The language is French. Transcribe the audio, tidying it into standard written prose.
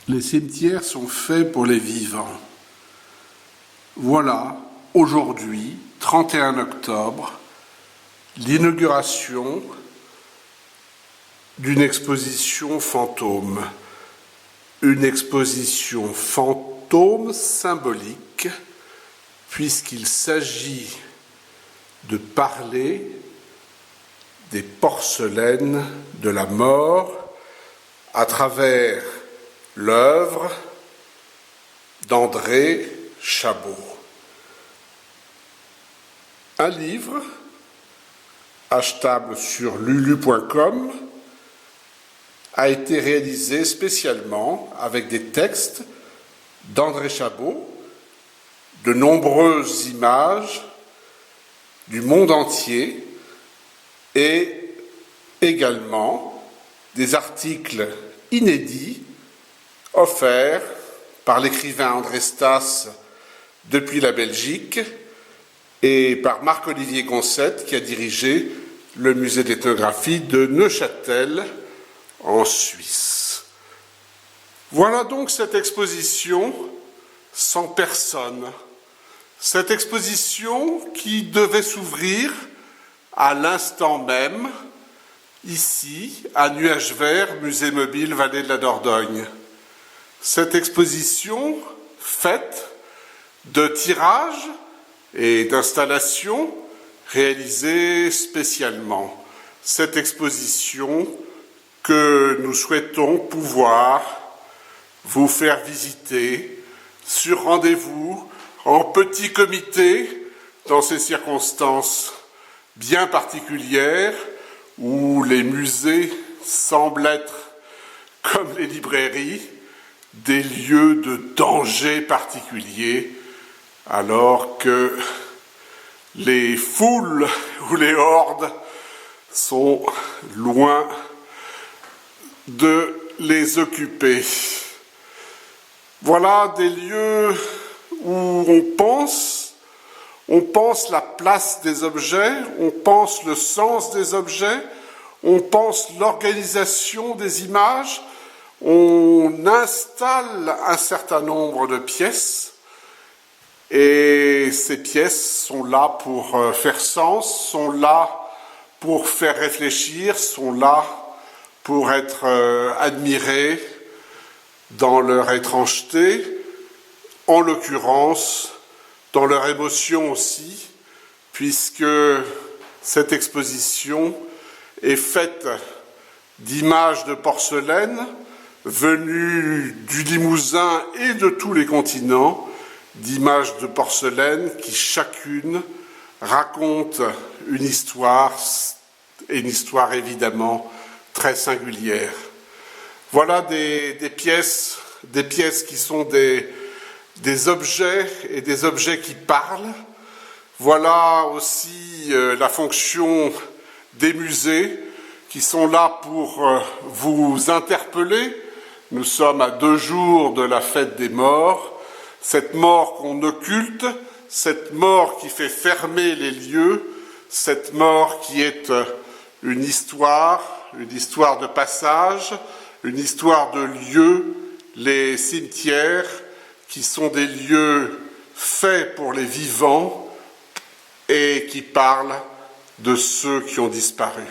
Les cimetières sont faits pour les vivants. Voilà, aujourd'hui, 31 octobre, l'inauguration d'une exposition fantôme. Une exposition fantôme symbolique, puisqu'il s'agit de parler des porcelaines de la mort à travers l'œuvre d'André Chabot. Un livre achetable sur lulu.com a été réalisé spécialement avec des textes d'André Chabot, de nombreuses images du monde entier et également des articles inédits offerts par l'écrivain André Stas depuis la Belgique et par Marc-Olivier Gonset qui a dirigé le musée d'ethnographie de Neuchâtel en Suisse. Voilà donc cette exposition sans personne. Cette exposition qui devait s'ouvrir à l'instant même, ici, à Nuages Verts, musée mobile Vallée de la Dordogne. Cette exposition faite de tirages et d'installations réalisées spécialement. Cette exposition que nous souhaitons pouvoir vous faire visiter sur rendez-vous, en petit comité, dans ces circonstances bien particulières où les musées semblent être, comme les librairies, des lieux de danger particulier, alors que les foules ou les hordes sont loin de les occuper. Voilà des lieux où on pense la place des objets, on pense le sens des objets, on pense l'organisation des images, on installe un certain nombre de pièces et ces pièces sont là pour faire sens, sont là pour faire réfléchir, sont là pour être admirées dans leur étrangeté, en l'occurrence dans leur émotion aussi, puisque cette exposition est faite d'images de porcelaine venues du Limousin et de tous les continents, d'images de porcelaine qui chacune raconte une histoire, et une histoire évidemment très singulière. Voilà des pièces qui sont des objets et des objets qui parlent. Voilà aussi la fonction des musées qui sont là pour vous interpeller. Nous sommes à 2 jours de la fête des morts. Cette mort qu'on occulte, cette mort qui fait fermer les lieux, cette mort qui est une histoire de passage, une histoire de lieux, les cimetières, qui sont des lieux faits pour les vivants et qui parlent de ceux qui ont disparu.